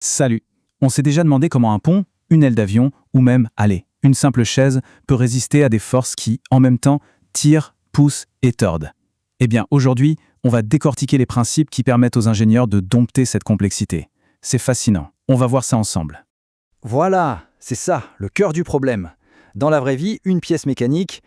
Salut. On s'est déjà demandé comment un pont, une aile d'avion ou même, allez, une simple chaise peut résister à des forces qui, en même temps, tirent, poussent et tordent. Eh bien, aujourd'hui, on va décortiquer les principes qui permettent aux ingénieurs de dompter cette complexité. C'est fascinant. On va voir ça ensemble. Voilà, c'est ça, le cœur du problème. Dans la vraie vie, une pièce mécanique,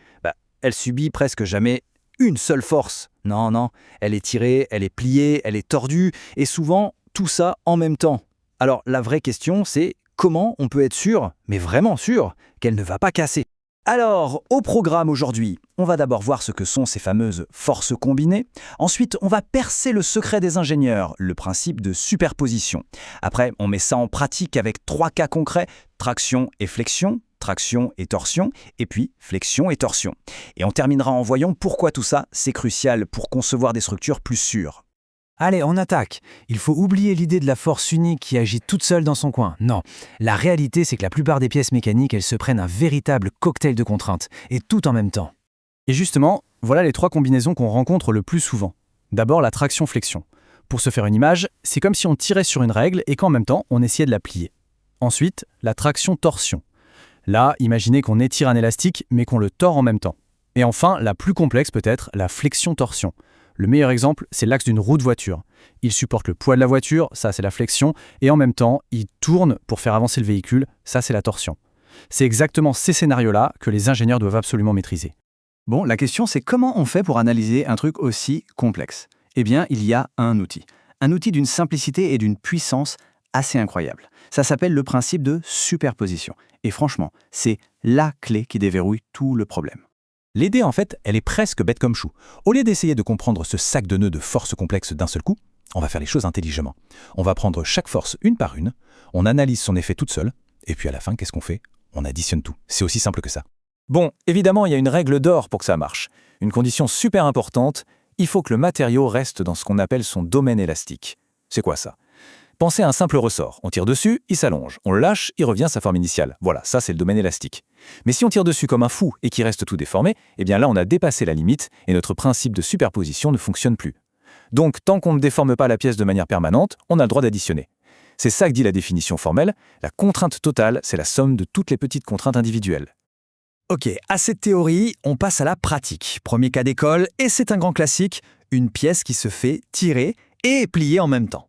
elle subit presque jamais une seule force. Non, non, elle est tirée, elle est pliée, elle est tordue, et souvent, tout ça en même temps. Alors la vraie question, c'est comment on peut être sûr, mais vraiment sûr, qu'elle ne va pas casser. Alors, au programme aujourd'hui, on va d'abord voir ce que sont ces fameuses forces combinées. Ensuite, on va percer le secret des ingénieurs, le principe de superposition. Après, on met ça en pratique avec 3 cas concrets, traction et flexion, traction et torsion, et puis flexion et torsion. Et on terminera en voyant pourquoi tout ça, c'est crucial pour concevoir des structures plus sûres. Allez, on attaque. Il faut oublier l'idée de la force unique qui agit toute seule dans son coin. Non, la réalité c'est que la plupart des pièces mécaniques, elles se prennent un véritable cocktail de contraintes, et tout en même temps. Et justement, voilà les 3 combinaisons qu'on rencontre le plus souvent. D'abord, la traction-flexion. Pour se faire une image, c'est comme si on tirait sur une règle et qu'en même temps, on essayait de la plier. Ensuite, la traction-torsion. Là, imaginez qu'on étire un élastique, mais qu'on le tord en même temps. Et enfin, la plus complexe peut-être, la flexion-torsion. Le meilleur exemple, c'est l'axe d'une roue de voiture. Il supporte le poids de la voiture, ça c'est la flexion, et en même temps, il tourne pour faire avancer le véhicule, ça c'est la torsion. C'est exactement ces scénarios-là que les ingénieurs doivent absolument maîtriser. Bon, la question c'est comment on fait pour analyser un truc aussi complexe? Eh bien, il y a un outil. Un outil d'une simplicité et d'une puissance assez incroyable. Ça s'appelle le principe de superposition. Et franchement, c'est la clé qui déverrouille tout le problème. L'idée, en fait, elle est presque bête comme chou. Au lieu d'essayer de comprendre ce sac de nœuds de forces complexes d'un seul coup, on va faire les choses intelligemment. On va prendre chaque force une par une, on analyse son effet toute seule, et puis à la fin, qu'est-ce qu'on fait? On additionne tout. C'est aussi simple que ça. Bon, évidemment, il y a une règle d'or pour que ça marche. Une condition super importante, il faut que le matériau reste dans ce qu'on appelle son domaine élastique. C'est quoi ça? Pensez à un simple ressort. On tire dessus, il s'allonge. On le lâche, il revient à sa forme initiale. Voilà, ça c'est le domaine élastique. Mais si on tire dessus comme un fou et qu'il reste tout déformé, eh bien là on a dépassé la limite et notre principe de superposition ne fonctionne plus. Donc tant qu'on ne déforme pas la pièce de manière permanente, on a le droit d'additionner. C'est ça que dit la définition formelle. La contrainte totale, c'est la somme de toutes les petites contraintes individuelles. Ok, à cette théorie, on passe à la pratique. Premier cas d'école, et c'est un grand classique, une pièce qui se fait tirer et plier en même temps.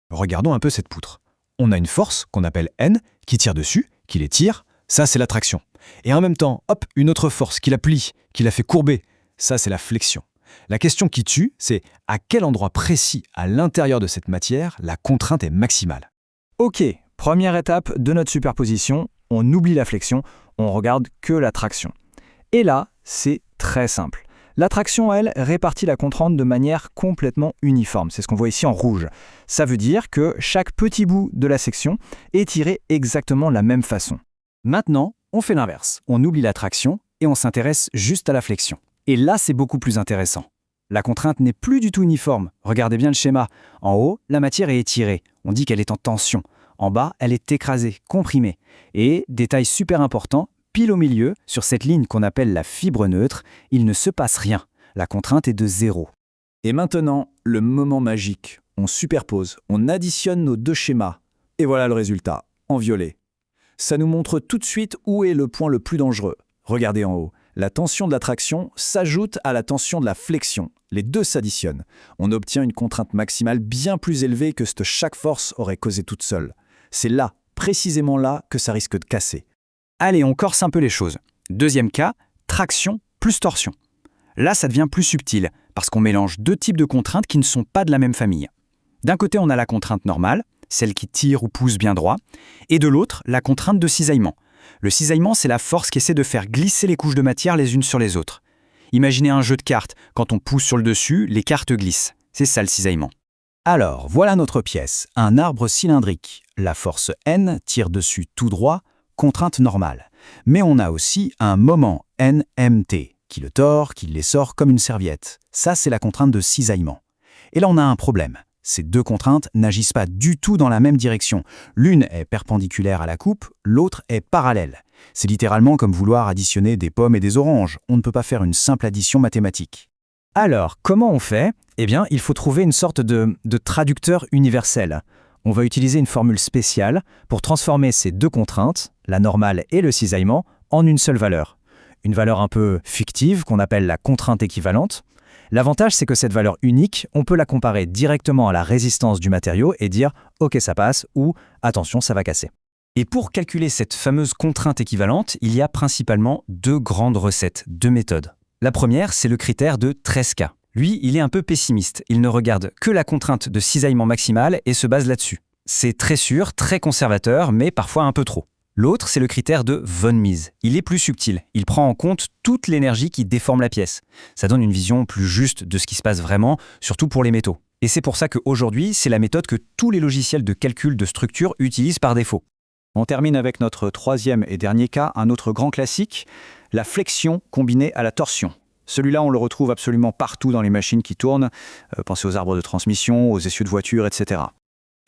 Regardons un peu cette poutre. On a une force qu'on appelle N qui tire dessus, qui les tire, ça c'est la traction. Et en même temps, hop, une autre force qui la plie, qui la fait courber, ça c'est la flexion. La question qui tue, c'est à quel endroit précis à l'intérieur de cette matière la contrainte est maximale. Ok, première étape de notre superposition, on oublie la flexion, on regarde que la traction. Et là, c'est très simple. La traction, elle, répartit la contrainte de manière complètement uniforme. C'est ce qu'on voit ici en rouge. Ça veut dire que chaque petit bout de la section est tiré exactement de la même façon. Maintenant, on fait l'inverse. On oublie la traction et on s'intéresse juste à la flexion. Et là, c'est beaucoup plus intéressant. La contrainte n'est plus du tout uniforme. Regardez bien le schéma. En haut, la matière est étirée. On dit qu'elle est en tension. En bas, elle est écrasée, comprimée. Et, détail super important, pile au milieu, sur cette ligne qu'on appelle la fibre neutre, il ne se passe rien. La contrainte est de 0. Et maintenant, le moment magique. On superpose, on additionne nos 2 schémas. Et voilà le résultat, en violet. Ça nous montre tout de suite où est le point le plus dangereux. Regardez en haut. La tension de la traction s'ajoute à la tension de la flexion. Les 2 s'additionnent. On obtient une contrainte maximale bien plus élevée que ce que chaque force aurait causé toute seule. C'est là, précisément là, que ça risque de casser. Allez, on corse un peu les choses. Deuxième cas, traction plus torsion. Là, ça devient plus subtil, parce qu'on mélange 2 types de contraintes qui ne sont pas de la même famille. D'un côté, on a la contrainte normale, celle qui tire ou pousse bien droit, et de l'autre, la contrainte de cisaillement. Le cisaillement, c'est la force qui essaie de faire glisser les couches de matière les unes sur les autres. Imaginez un jeu de cartes, quand on pousse sur le dessus, les cartes glissent. C'est ça le cisaillement. Alors, voilà notre pièce, un arbre cylindrique. La force N tire dessus tout droit, contrainte normale. Mais on a aussi un moment NMT, qui le tord, qui l'essore comme une serviette. Ça, c'est la contrainte de cisaillement. Et là, on a un problème. Ces 2 contraintes n'agissent pas du tout dans la même direction. L'une est perpendiculaire à la coupe, l'autre est parallèle. C'est littéralement comme vouloir additionner des pommes et des oranges. On ne peut pas faire une simple addition mathématique. Alors, comment on fait? Eh bien, il faut trouver une sorte de traducteur universel. On va utiliser une formule spéciale pour transformer ces deux contraintes, la normale et le cisaillement, en une seule valeur. Une valeur un peu fictive qu'on appelle la contrainte équivalente. L'avantage, c'est que cette valeur unique, on peut la comparer directement à la résistance du matériau et dire « ok, ça passe » ou « attention, ça va casser ». Et pour calculer cette fameuse contrainte équivalente, il y a principalement deux grandes recettes, deux méthodes. La première, c'est le critère de Tresca. Lui, il est un peu pessimiste. Il ne regarde que la contrainte de cisaillement maximal et se base là-dessus. C'est très sûr, très conservateur, mais parfois un peu trop. L'autre, c'est le critère de von Mises. Il est plus subtil. Il prend en compte toute l'énergie qui déforme la pièce. Ça donne une vision plus juste de ce qui se passe vraiment, surtout pour les métaux. Et c'est pour ça qu'aujourd'hui, c'est la méthode que tous les logiciels de calcul de structure utilisent par défaut. On termine avec notre troisième et dernier cas, un autre grand classique, la flexion combinée à la torsion. Celui-là, on le retrouve absolument partout dans les machines qui tournent. Pensez aux arbres de transmission, aux essieux de voiture, etc.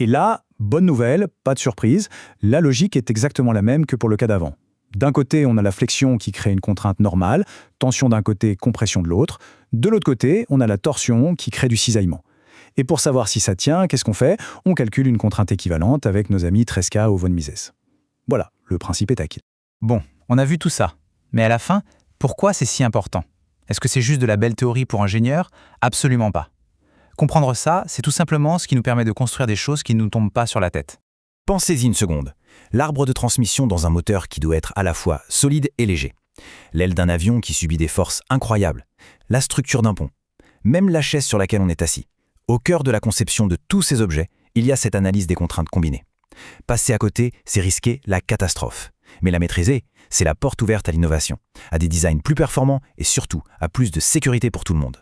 Et là, bonne nouvelle, pas de surprise, la logique est exactement la même que pour le cas d'avant. D'un côté, on a la flexion qui crée une contrainte normale, tension d'un côté, compression de l'autre. De l'autre côté, on a la torsion qui crée du cisaillement. Et pour savoir si ça tient, qu'est-ce qu'on fait? On calcule une contrainte équivalente avec nos amis Tresca ou von Mises. Voilà, le principe est acquis. Bon, on a vu tout ça. Mais à la fin, pourquoi c'est si important? Est-ce que c'est juste de la belle théorie pour ingénieurs? Absolument pas. Comprendre ça, c'est tout simplement ce qui nous permet de construire des choses qui ne nous tombent pas sur la tête. Pensez-y une seconde. L'arbre de transmission dans un moteur qui doit être à la fois solide et léger. L'aile d'un avion qui subit des forces incroyables. La structure d'un pont. Même la chaise sur laquelle on est assis. Au cœur de la conception de tous ces objets, il y a cette analyse des contraintes combinées. Passer à côté, c'est risquer la catastrophe. Mais la maîtriser, c'est la porte ouverte à l'innovation, à des designs plus performants et surtout à plus de sécurité pour tout le monde.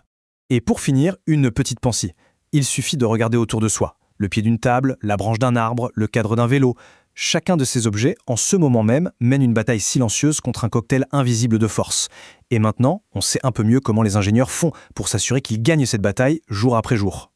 Et pour finir, une petite pensée. Il suffit de regarder autour de soi. Le pied d'une table, la branche d'un arbre, le cadre d'un vélo. Chacun de ces objets, en ce moment même, mène une bataille silencieuse contre un cocktail invisible de force. Et maintenant, on sait un peu mieux comment les ingénieurs font pour s'assurer qu'ils gagnent cette bataille jour après jour.